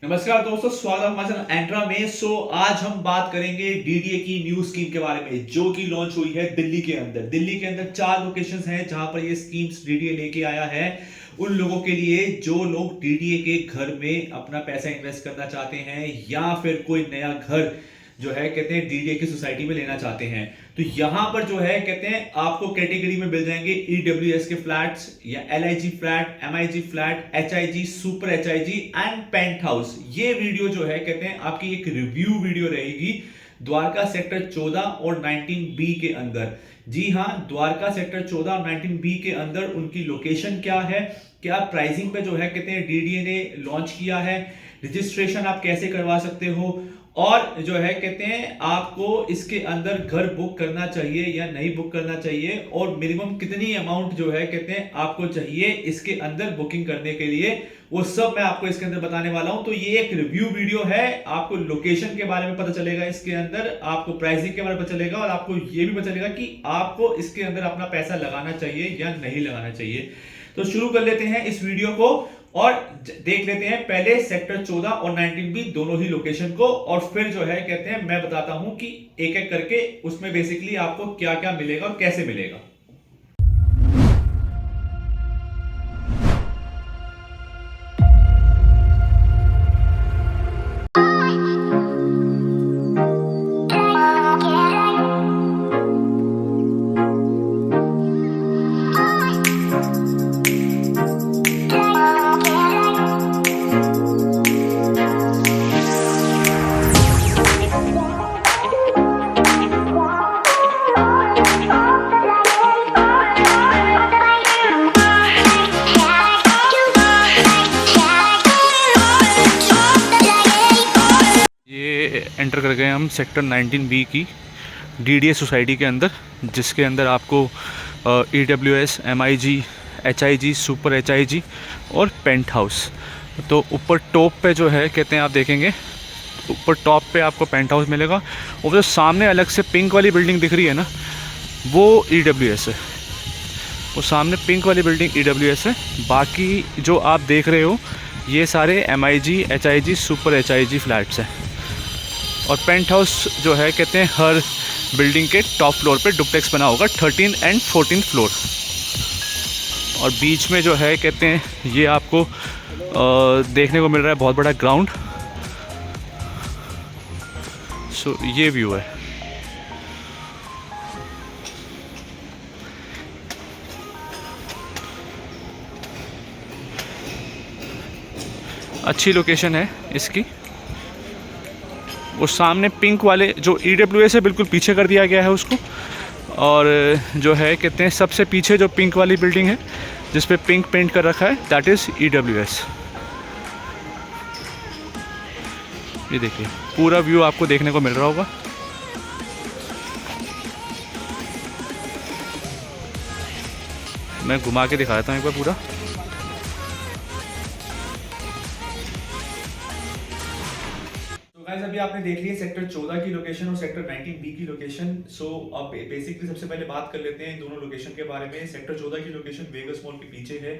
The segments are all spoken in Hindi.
नमस्कार दोस्तों, स्वागत है हमारे चैनल एंड्रा में। आज हम बात करेंगे डीडीए की न्यू स्कीम के बारे में जो कि लॉन्च हुई है दिल्ली के अंदर। दिल्ली के अंदर 4 लोकेशंस हैं जहां पर ये स्कीम्स डीडीए लेके आया है उन लोगों के लिए जो लोग डीडीए के घर में अपना पैसा इन्वेस्ट करना चाहते हैं या फिर कोई नया घर जो है कहते हैं डीडीए की सोसाइटी में लेना चाहते हैं। तो यहां पर जो है कहते हैं आपको कैटेगरी में मिल जाएंगे ईडब्ल्यूएस के फ्लैट्स या LIG flat, MIG flat, HIG, super HIG and penthouse. ये वीडियो जो है कहते हैं आपकी एक रिव्यू वीडियो रहेगी द्वारका सेक्टर 14 और 19B के अंदर। जी हां, द्वारका सेक्टर 14 और 19B के अंदर उनकी लोकेशन क्या है, क्या प्राइसिंग पे जो है कहते हैं डीडीए ने लॉन्च किया है, रजिस्ट्रेशन आप कैसे करवा सकते हो, और जो है कहते हैं आपको इसके अंदर घर बुक करना चाहिए या नहीं बुक करना चाहिए, और मिनिमम कितनी अमाउंट जो है कहते हैं आपको चाहिए इसके अंदर बुकिंग करने के लिए, वो सब मैं आपको इसके अंदर बताने वाला हूं। तो ये एक रिव्यू वीडियो है, आपको लोकेशन के बारे में पता चलेगा, इसके अंदर आपको प्राइसिंग के बारे में पता चलेगा, और आपको ये भी पता चलेगा कि आपको इसके अंदर अपना पैसा लगाना चाहिए या नहीं लगाना चाहिए। तो शुरू कर लेते हैं इस वीडियो को और देख लेते हैं पहले सेक्टर 14 और 19B दोनों ही लोकेशन को, और फिर जो है कहते हैं मैं बताता हूं कि एक एक करके उसमें बेसिकली आपको क्या क्या मिलेगा और कैसे मिलेगा। एंटर कर गए हम सेक्टर 19B की डीडीए सोसाइटी के अंदर, जिसके अंदर आपको EWS, MIG, HIG, super HIG और पेंट हाउस। तो ऊपर टॉप पे जो है कहते हैं आप देखेंगे, ऊपर टॉप पे आपको पेंट हाउस मिलेगा, और जो सामने अलग से पिंक वाली बिल्डिंग दिख रही है ना, वो ईडब्ल्यूएस है। वो सामने पिंक वाली बिल्डिंग ईडब्ल्यूएस है। बाकी जो आप देख रहे हो ये सारे MIG, HIG, super HIG flats हैं। और पेंट हाउस जो है कहते हैं हर बिल्डिंग के टॉप फ्लोर पे डुप्लेक्स बना होगा, 13 एंड 14 फ्लोर। और बीच में जो है कहते हैं ये आपको देखने को मिल रहा है बहुत बड़ा ग्राउंड। सो ये व्यू है। अच्छी लोकेशन है इसकी। वो सामने पिंक वाले जो ईडब्ल्यूएस है बिल्कुल पीछे कर दिया गया है उसको, और जो है कहते हैं सबसे पीछे जो पिंक वाली बिल्डिंग है जिस पे पिंक पेंट कर रखा है दैट इज़ ईडब्ल्यूएस। ये देखिए पूरा व्यू आपको देखने को मिल रहा होगा। मैं घुमा के दिखा देता हूँ एक बार पूरा। गाइस, अभी आपने देख लिया सेक्टर 14 की लोकेशन और सेक्टर 19B की लोकेशन। अब बेसिकली सबसे पहले बात कर लेते हैं दोनों लोकेशन के बारे में। सेक्टर 14 की लोकेशन वेगस मॉल के पीछे है,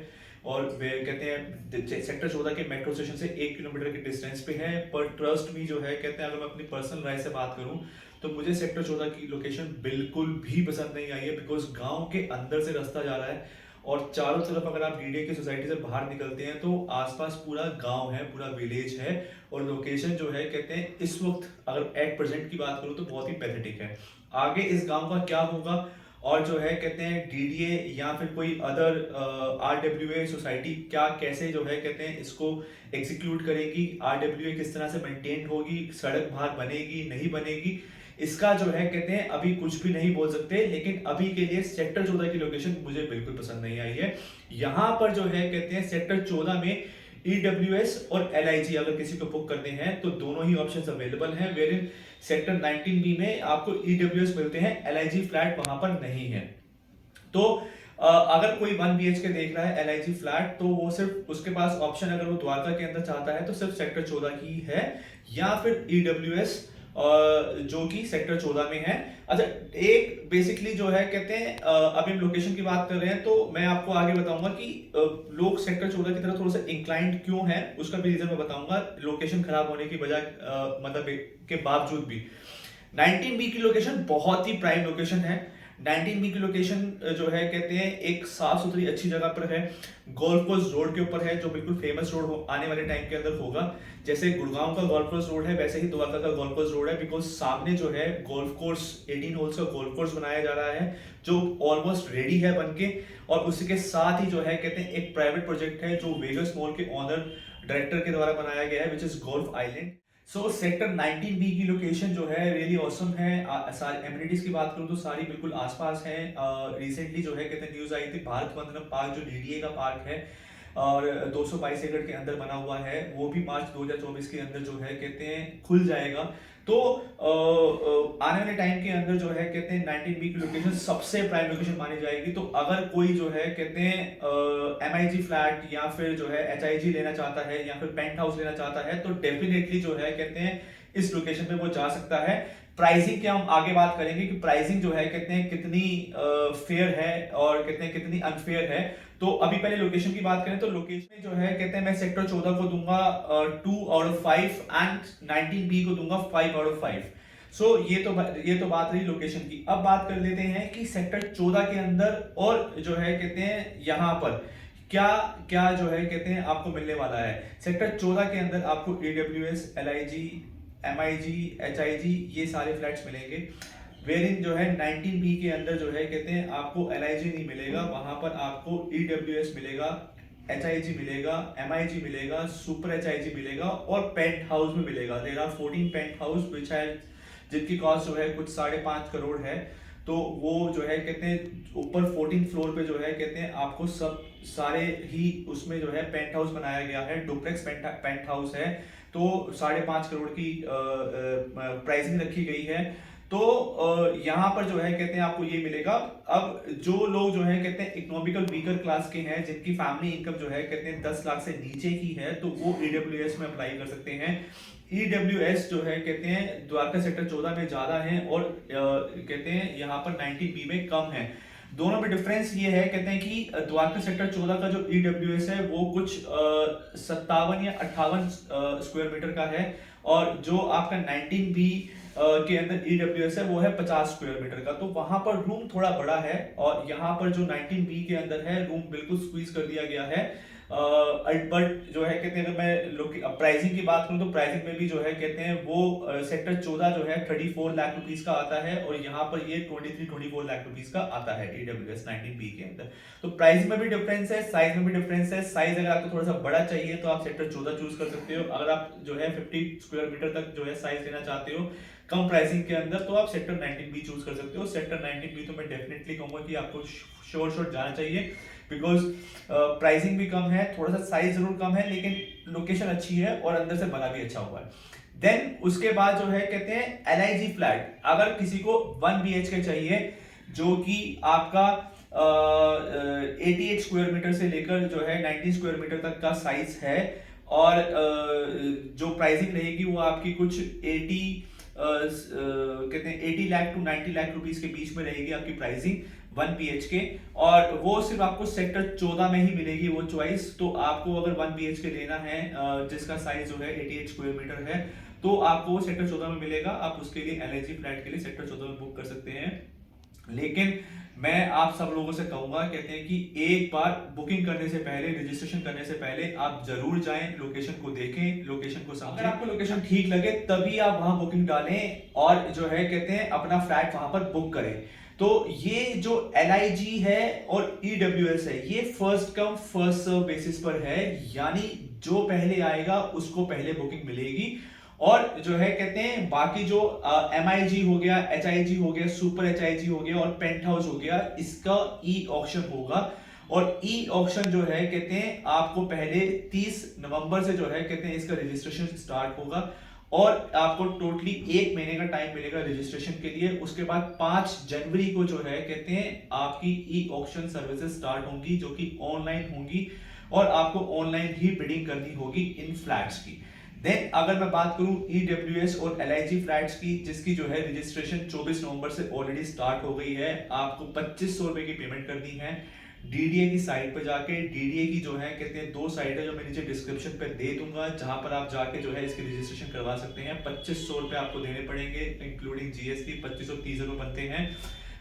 और वे कहते हैं सेक्टर 14 के मेट्रो स्टेशन से 1 किलोमीटर के डिस्टेंस पे है। पर ट्रस्ट मी जो है कहते हैं, अगर मैं अपनी पर्सनल राय से बात करूं तो मुझे सेक्टर 14 की लोकेशन बिल्कुल भी पसंद नहीं आई है, बिकॉज गाँव के अंदर से रास्ता जा रहा है, और चारों तरफ अगर आप डीडीए की सोसाइटी से बाहर निकलते हैं तो आसपास पूरा गांव है, पूरा विलेज है, और लोकेशन जो है कहते हैं इस वक्त अगर एट प्रेजेंट की बात करूं तो बहुत ही पैथेटिक है। आगे इस गांव का क्या होगा, और जो है कहते हैं डीडीए या फिर कोई अदर आरडब्ल्यूए सोसाइटी क्या कैसे जो है कहते हैं इसको एग्जीक्यूट करेगी, आरडब्ल्यूए किस तरह से मेंटेन होगी, सड़क बाहर बनेगी नहीं बनेगी, इसका जो है कहते हैं अभी कुछ भी नहीं बोल सकते। लेकिन अभी के लिए सेक्टर 14 की लोकेशन मुझे बिल्कुल पसंद नहीं आई है। यहां पर जो है कहते हैं सेक्टर 14 में ईडब्ल्यूएस और एलआईजी अगर किसी को बुक करने हैं तो दोनों ही ऑप्शंस अवेलेबल हैं, वेयर इन सेक्टर 19B में आपको ईडब्ल्यूएस मिलते हैं, एलआईजी फ्लैट वहां पर नहीं है। तो अगर कोई 1 BHK देख रहा है एलआईजी फ्लैट, तो वो सिर्फ उसके पास ऑप्शन अगर वो द्वारका के अंदर चाहता है तो सिर्फ सेक्टर 14 ही है, या फिर ईडब्ल्यूएस जो कि सेक्टर 14 में है। अच्छा, एक बेसिकली जो है कहते हैं अभी हम लोकेशन की बात कर रहे हैं, तो मैं आपको आगे बताऊंगा कि लोग सेक्टर 14 की तरफ थोड़ा सा इंक्लाइंड क्यों है, उसका भी रीजन मैं बताऊंगा लोकेशन खराब होने की वजह मतलब के बावजूद भी। 19B की लोकेशन बहुत ही प्राइम लोकेशन है। 19B की लोकेशन जो है कहते हैं एक साफ सुथरी अच्छी जगह पर है, गोल्फ कोर्स रोड के ऊपर है, जो बिल्कुल फेमस रोड आने वाले टाइम के अंदर होगा। जैसे गुड़गांव का गोल्फ कोर्स रोड है, वैसे ही द्वारका का गोल्फ कोर्स रोड है, बिकॉज सामने जो है गोल्फ कोर्स 18 होल्स का गोल्फ कोर्स बनाया जा रहा है, जो ऑलमोस्ट रेडी है बनके। और उसी के साथ ही जो है कहते हैं एक प्राइवेट प्रोजेक्ट है जो वेगस मॉल के ऑनर डायरेक्टर के द्वारा बनाया गया है, which is golf island. So sector 19B की लोकेशन जो है रियली ऑसम है। सारी एमिनिटीज की बात करूं तो सारी बिल्कुल आसपास है। रिसेंटली जो है कहते हैं न्यूज आई थी, भारत वंदना पार्क जो डीडीए का पार्क है और 222 एकड़ के अंदर बना हुआ है, वो भी मार्च 2024 के अंदर जो है कहते हैं खुल जाएगा। तो आने वाले टाइम के अंदर जो है कहते हैं 19B की लोकेशन सबसे प्राइम लोकेशन मानी जाएगी। तो अगर कोई जो है कहते हैं MIG फ्लैट या फिर जो है HIG लेना चाहता है या फिर पेंट हाउस लेना चाहता है, तो डेफिनेटली जो है कहते हैं इस लोकेशन पे वो जा सकता है। प्राइसिंग की हम आगे बात करेंगे कि प्राइसिंग जो है कहते हैं कितनी फेयर है और कहते हैं कितनी अनफेयर है। तो अभी पहले लोकेशन की बात करें तो लोकेशन जो है कहते हैं मैं सेक्टर 14 को दूंगा 2 आउट ऑफ 5 एंड 19B को दूंगा 5 आउट ऑफ 5। सो ये तो बात रही लोकेशन की। अब बात कर लेते हैं कि सेक्टर 14 के अंदर और जो है कहते हैं यहाँ पर क्या क्या जो है कहते हैं आपको मिलने वाला है। सेक्टर 14 के अंदर आपको AWS, LIG, MIG, HIG ये सारे फ्लैट्स मिलेंगे। वेरिन जो है 19B के अंदर जो है कहते हैं आपको LIG नहीं मिलेगा, वहां पर आपको EWS मिलेगा, HIG मिलेगा, MIG मिलेगा, सुपर HIG मिलेगा और पेंट हाउस में मिलेगा। There are 14 penthouse which है, जिनकी कॉस्ट जो है कुछ 5.5 करोड़ है। तो वो जो है कहते हैं ऊपर 14 फ्लोर पे जो है कहते हैं आपको सब सारे ही उसमें जो है पेंट हाउस बनाया गया है, डुप्लेक्स पेंट हाउस है। तो 5.5 करोड़ की प्राइसिंग रखी गई है। तो यहाँ पर जो है कहते हैं आपको ये मिलेगा। अब जो लोग जो है कहते हैं इकोनॉमिकल वीकर क्लास के हैं, जिनकी फैमिली इनकम जो है कहते हैं 10 लाख से नीचे की है, तो वो EWS में अप्लाई कर सकते हैं। EWS जो है कहते हैं द्वारका सेक्टर 14 में ज्यादा है और कहते हैं यहाँ पर 19B में कम है। दोनों में डिफरेंस ये है कहते हैं कि द्वारका सेक्टर 14 का जो EWS है वो कुछ 57 या 58 स्क्वायर मीटर का है, और जो आपका 19B के अंदर EWS है वो है 50 स्क्वायर मीटर का। तो वहां पर रूम थोड़ा बड़ा है और यहाँ पर जो 19B के अंदर है रूम बिल्कुल स्क्वीज कर दिया गया है। बट जो है कहते हैं अगर मैं प्राइसिंग की बात करूं तो प्राइसिंग में भी जो है कहते हैं वो सेक्टर 14 जो है 34 लाख रुपीस का आता है और यहाँ पर ये 24 लाख रुपीस का आता है EWS 19B के अंदर। तो प्राइस में भी डिफरेंस है, साइज में भी डिफरेंस है। साइज अगर आपको थोड़ा सा बड़ा चाहिए तो आप सेक्टर 14 चूज कर सकते हो। अगर आप जो है 50 स्क्वायर मीटर तक जो है साइज लेना चाहते हो कम प्राइसिंग के अंदर, तो आप सेक्टर 19B चूज कर सकते हो। सेक्टर 19B तो मैं डेफिनेटली कहूंगा कि आपको श्योर जाना चाहिए, बिकॉज प्राइसिंग भी कम है, थोड़ा सा साइज जरूर कम है, लेकिन लोकेशन अच्छी है और अंदर से बना भी अच्छा हुआ है। देन उसके बाद जो है कहते हैं LIG फ्लैट। अगर किसी को 1 BHK चाहिए जो कि आपका 88 स्क्वायर मीटर से लेकर जो है 90 स्क्वायर मीटर तक का साइज है, और जो प्राइसिंग रहेगी वो आपकी कुछ 80 कहते हैं 80 लाख टू 90 लाख रुपीस के बीच में रहेगी आपकी प्राइसिंग 1 BHK, और वो सिर्फ आपको सेक्टर 14 में ही मिलेगी वो चॉइस। तो आपको अगर 1 BHK लेना है जिसका साइज जो है 88 स्क्वायर मीटर है, तो आपको वो सेक्टर 14 में मिलेगा। आप उसके लिए LIG फ्लैट के लिए सेक्टर 14 में बुक कर सकते हैं। लेकिन मैं आप सब लोगों से कहूंगा, कहते हैं कि एक बार बुकिंग करने से पहले, रजिस्ट्रेशन करने से पहले आप जरूर जाएं, लोकेशन को देखें, लोकेशन को समझें। अगर आपको लोकेशन ठीक लगे तभी आप वहां बुकिंग डालें और जो है कहते हैं अपना फ्लैट वहां पर बुक करें। तो ये जो LIG है और EWS है ये first come first serve basis पर है, यानी जो पहले आएगा उसको पहले बुकिंग मिलेगी। और जो है कहते हैं बाकी जो MIG हो गया, HIG हो गया, सुपर HIG हो गया और पेंट हाउस हो गया, इसका ऑक्शन होगा। और ऑक्शन जो है कहते हैं आपको पहले 30 नवंबर से जो है कहते हैं इसका रजिस्ट्रेशन स्टार्ट होगा और आपको टोटली 1 महीने का टाइम मिलेगा रजिस्ट्रेशन के लिए। उसके बाद 5 जनवरी को जो है कहते हैं आपकी ऑक्शन सर्विसेज स्टार्ट होंगी, जो कि ऑनलाइन होंगी और आपको ऑनलाइन ही बिडिंग करनी होगी इन फ्लैट्स की। देन अगर मैं बात करूं ईडब्ल्यूएस और एलआईजी फ्लैट्स की, जिसकी जो है रजिस्ट्रेशन 24 नवंबर से ऑलरेडी स्टार्ट हो गई है। आपको 2500 रुपए की पेमेंट करनी है डीडीए की साइट पर जाके। डीडीए की जो है कहते हैं 2 साइट है जो मैं नीचे डिस्क्रिप्शन पे दे दूंगा, जहां पर आप जाके जो है इसकी रजिस्ट्रेशन करवा सकते हैं। 2500 रुपए आपको देने पड़ेंगे इंक्लूडिंग जीएसटी, 2530 रुपए बनते हैं।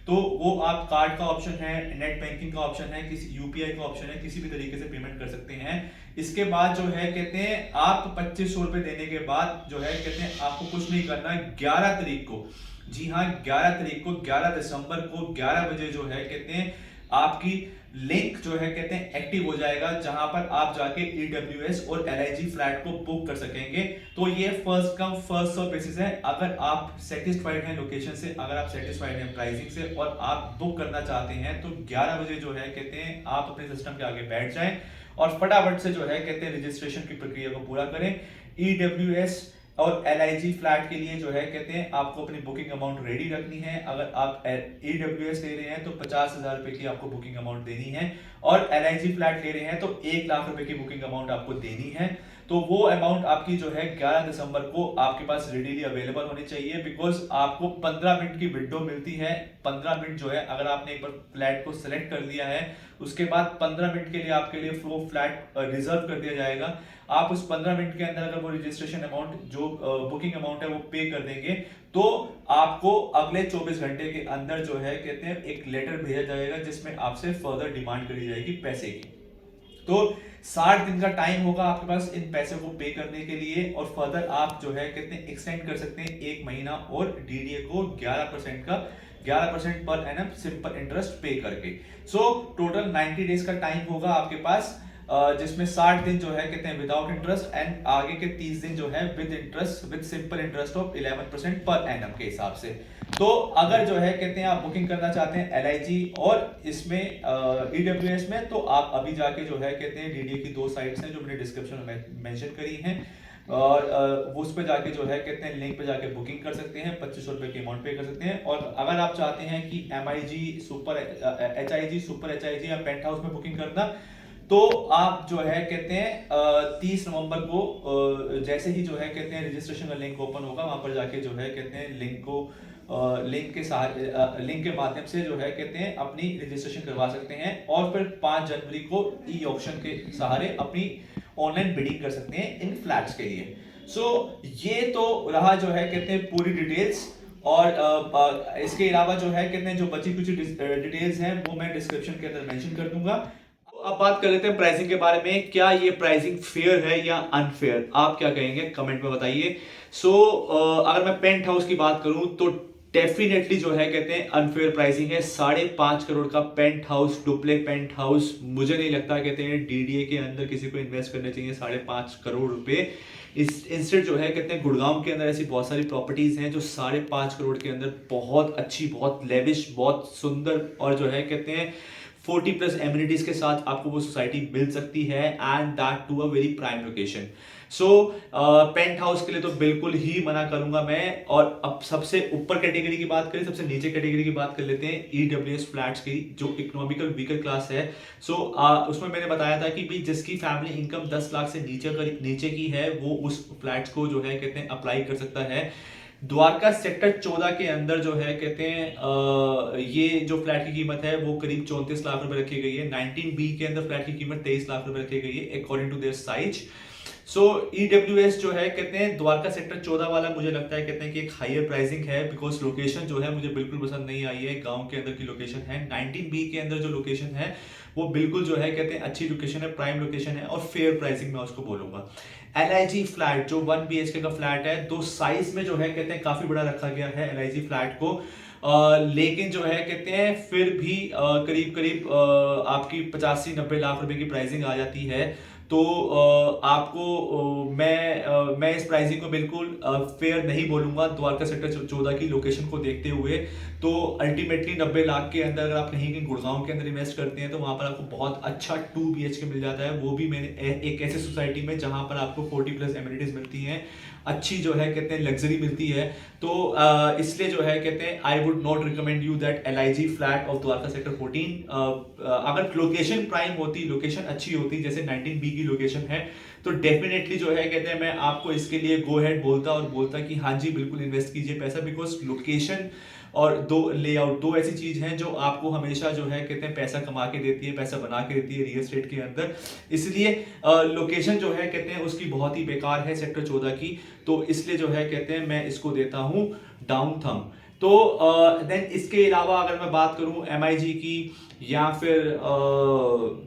तो वो आप कार्ड का ऑप्शन है, नेट बैंकिंग का ऑप्शन है, किसी यूपीआई का ऑप्शन है, किसी भी तरीके से पेमेंट कर सकते हैं। इसके बाद जो है कहते हैं आप 2500 रुपए देने के बाद जो है कहते हैं आपको कुछ नहीं करना है। 11 तारीख को, जी हाँ 11 तारीख को, 11 दिसंबर को 11 बजे जो है कहते हैं आपकी लिंक जो है कहते हैं एक्टिव हो जाएगा, जहां पर आप जाके ईडब्ल्यूएस और एलआईजी फ्लैट को बुक कर सकेंगे। तो ये first come first serve basis है। अगर आप सेटिस्फाइड हैं लोकेशन से, अगर आप सेटिस्फाइड हैं प्राइसिंग से और आप बुक करना चाहते हैं, तो 11 बजे जो है कहते हैं आप अपने सिस्टम के आगे बैठ जाएं और फटाफट से जो है कहते हैं रजिस्ट्रेशन की प्रक्रिया को पूरा करें। ईडब्ल्यूएस और एलआईजी फ्लैट के लिए जो है कहते हैं आपको अपनी बुकिंग अमाउंट रेडी रखनी है। अगर आप ईडब्ल्यूएस ले रहे हैं तो 50,000 रुपए की आपको बुकिंग अमाउंट देनी है, और एलआईजी फ्लैट ले रहे हैं तो 1 लाख रुपए की बुकिंग अमाउंट आपको देनी है। तो वो अमाउंट आपकी जो है 11 दिसंबर को आपके पास रेडीली अवेलेबल होनी चाहिए, बिकॉज आपको 15 मिनट की विंडो मिलती है। 15 मिनट जो है अगर आपने एक बार फ्लैट को सिलेक्ट कर दिया है, उसके बाद 15 मिनट के लिए आपके लिए वो फ्लैट रिजर्व कर दिया जाएगा। आप उस 15 मिनट के अंदर अगर वो रजिस्ट्रेशन अमाउंट जो बुकिंग अमाउंट है वो पे कर देंगे, तो आपको अगले 24 घंटे के अंदर जो है कहते हैं एक लेटर भेजा जाएगा जिसमें आपसे फर्दर डिमांड करी जाएगी पैसे की। तो 60 दिन का टाइम होगा आपके पास इन पैसे को पे करने के लिए, और फर्दर आप जो है कहते हैं एक्सटेंड कर सकते हैं 1 महीना और डीडीए को 11% का 11% पर एनम सिंपल इंटरेस्ट पे करके। सो टोटल 90 डेज का टाइम होगा आपके पास, जिसमें 60 दिन जो है कहते हैं विदाउट इंटरेस्ट, एंड आगे के 30 दिन जो है with interest, with simple interest of 11% per annum के हिसाब से। तो अगर जो है कहते हैं आप बुकिंग करना चाहते हैं एलआईजी और इसमें ईडब्ल्यूएस में, तो आप अभी जाके जो है कहते हैं डीडीए की 2 साइट्स हैं जो मैंने डिस्क्रिप्शन में मेंशन करी हैं, और उस पे जाके जो है कहते हैं लिंक पे जाके बुकिंग कर सकते हैं, 2500 रुपए की अमाउंट पे कर सकते हैं। और अगर आप चाहते हैं कि MIG super HIG super HIG या पेंट हाउस में बुकिंग करना, तो आप जो है कहते हैं 30 नवंबर को जैसे ही जो है कहते हैं रजिस्ट्रेशन का लिंक ओपन होगा, वहां पर जाके जो है कहते हैं लिंक के माध्यम से जो है कहते हैं अपनी रजिस्ट्रेशन करवा सकते हैं, और फिर 5 जनवरी को ई ऑक्शन के सहारे अपनी ऑनलाइन बिडिंग कर सकते हैं इन फ्लैट्स के लिए। सो ये तो रहा जो है कहते हैं पूरी डिटेल्स, और इसके अलावा जो है कहते हैं जो बची कुछ डिटेल्स हैं वो मैं डिस्क्रिप्शन के अंदर मेंशन कर दूंगा। अब बात कर लेते हैं प्राइसिंग के बारे में। क्या ये प्राइसिंग फेयर है या अनफेयर, आप क्या कहेंगे कमेंट में बताइए। सो अगर मैं पेंट हाउस की बात करूं तो डेफिनेटली जो है कहते हैं अनफेयर प्राइसिंग है। 5.5 करोड़ का penthouse, duplex penthouse, मुझे नहीं लगता कहते हैं डीडीए के अंदर किसी को इन्वेस्ट करना चाहिए 5.5 करोड़ रुपए। इस इंस्टेड जो है कहते हैं गुड़गांव के अंदर ऐसी बहुत सारी प्रॉपर्टीज हैं जो 5.5 करोड़ के अंदर बहुत अच्छी, बहुत लेविश, बहुत सुंदर, और जो है कहते हैं 40+ एमिनिटीज के साथ आपको वो सोसाइटी मिल सकती है, and that too a very prime location. So penthouse के लिए तो बिल्कुल ही मना करूंगा मैं। और अब सबसे ऊपर कैटेगरी की बात करें, सबसे नीचे कैटेगरी की बात कर लेते हैं ईडब्ल्यूएस फ्लैट्स की, जो इकोनॉमिकल वीकर क्लास है। सो उसमें मैंने बताया था कि भी जिसकी फैमिली इनकम 10 लाख से नीचे की है, वो उस फ्लैट्स को जो है कहते हैं अप्लाई कर सकता है। द्वारका सेक्टर 14 के अंदर जो है कहते हैं ये जो फ्लैट की कीमत है वो करीब 34 लाख रुपए रखी गई है। 19B के अंदर फ्लैट की कीमत 23 लाख रुपए रखी गई है according to their size. So EWS जो है कहते हैं द्वारका सेक्टर 14 वाला मुझे लगता है कहते हैं कि एक हाईयर प्राइसिंग है, बिकॉज लोकेशन जो है मुझे बिल्कुल पसंद नहीं आई है। गांव के अंदर की लोकेशन है। 19B के अंदर जो लोकेशन है वो बिल्कुल जो है कहते हैं अच्छी लोकेशन है, प्राइम लोकेशन है, और फेयर प्राइसिंग में उसको बोलूंगा। एलआईजी फ्लैट जो 1 BHK का फ्लैट है, तो साइज में जो है कहते हैं काफी बड़ा रखा गया है एलआईजी फ्लैट को, लेकिन जो है कहते हैं फिर भी करीब करीब आपकी 85-90 लाख रुपए की प्राइसिंग आ जाती है। तो आपको मैं इस प्राइसिंग को बिल्कुल फेयर नहीं बोलूंगा द्वारका सेक्टर 14 की लोकेशन को देखते हुए। तो अल्टीमेटली 90 लाख के अंदर अगर आप कहीं गुड़गांव के अंदर इन्वेस्ट करते हैं तो वहां पर आपको बहुत अच्छा 2 BHK मिल जाता है, वो भी मैंने एक ऐसी सोसाइटी में जहां पर आपको 40+ एमिनिटीज मिलती हैं, अच्छी जो है कहते हैं लग्जरी मिलती है। तो इसलिए जो है कहते हैं I would not recommend you that LIG flat of Dwarka sector 14। अगर लोकेशन प्राइम होती, लोकेशन अच्छी होती, जैसे 19B की लोकेशन है, तो डेफिनेटली जो है कहते हैं मैं आपको इसके लिए गो हेड बोलता और बोलता कि हाँ जी बिल्कुल इन्वेस्ट कीजिए पैसा, बिकॉज लोकेशन और दो लेआउट, दो ऐसी चीज हैं जो आपको हमेशा जो है कहते हैं पैसा कमा के देती है, पैसा बना के देती है रियल एस्टेट के अंदर। इसलिए लोकेशन जो है कहते हैं उसकी बहुत ही बेकार है सेक्टर 14 की, तो इसलिए जो है कहते हैं मैं इसको देता हूं डाउन थंब। तो देन इसके अलावा अगर मैं बात करूं एमआईजी की या फिर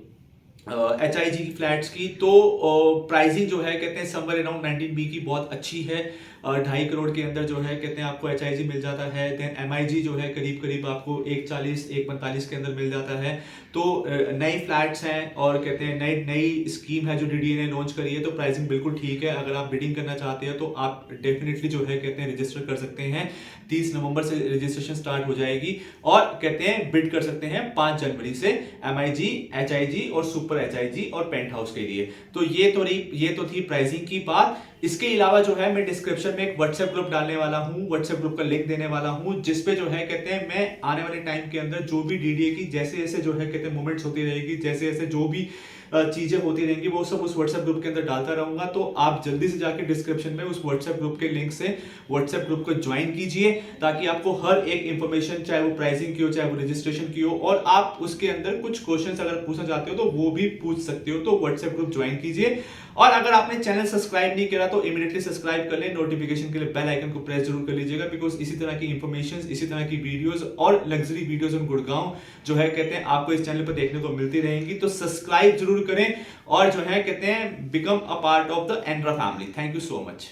HIG की फ्लैट्स की, तो प्राइसिंग जो है कहते हैं समवेयर अराउंड 19B की बहुत अच्छी है। 2.5 करोड़ के अंदर जो है कहते हैं आपको HIG मिल जाता है। देन MIG जो है करीब करीब आपको 140 145 के अंदर मिल जाता है। तो नई फ्लैट्स हैं और कहते हैं नई नई स्कीम है जो DDA ने लॉन्च करी है, तो प्राइसिंग बिल्कुल ठीक है। अगर आप बिडिंग करना चाहते हैं तो आप डेफिनेटली जो है कहते हैं रजिस्टर कर सकते हैं। 30 नवंबर से रजिस्ट्रेशन स्टार्ट हो जाएगी और कहते हैं बिड कर सकते हैं 5 जनवरी से MIG, HIG और सुपर HIG और पेंट हाउस के लिए। तो ये तो थी प्राइसिंग की बात। इसके अलावा जो है मैं डिस्क्रिप्शन में एक व्हाट्सएप ग्रुप डालने वाला हूं, व्हाट्सएप ग्रुप का लिंक देने वाला हूं, जिसपे जो है कहते हैं मैं आने वाले टाइम के अंदर जो भी DDA की जैसे जैसे जो है कहते हैं मूवमेंट्स होती रहेगी, जैसे जैसे जो भी चीजें होती रहेंगी वो सब उस व्हाट्सएप ग्रुप के अंदर डालता रहूंगा। तो आप जल्दी से जाके डिस्क्रिप्शन में उस व्हाट्सएप ग्रुप के लिंक से व्हाट्सएप ग्रुप को ज्वाइन कीजिए, ताकि आपको हर एक इंफॉर्मेशन, चाहे वो प्राइसिंग की हो चाहे वो रजिस्ट्रेशन की हो, और आप उसके अंदर कुछ क्वेश्चंस अगर पूछना चाहते हो तो वो भी पूछ सकते हो। तो व्हाट्सएप ग्रुप ज्वाइन कीजिए। और अगर आपने चैनल सब्सक्राइब नहीं करा तो इमीडिएटली सब्सक्राइब कर लें, नोटिफिकेशन के लिए बेल आइकन को प्रेस जरूर कर लीजिएगा, बिकॉज इसी तरह की इंफॉर्मेशन, इसी तरह की वीडियोस और लग्जरी वीडियोस ऑन गुड़गांव जो है कहते हैं आपको इस चैनल पर देखने को मिलती रहेंगी। तो सब्सक्राइब जरूर करें और जो है कहते हैं become a part of the Andra family. Thank you so much.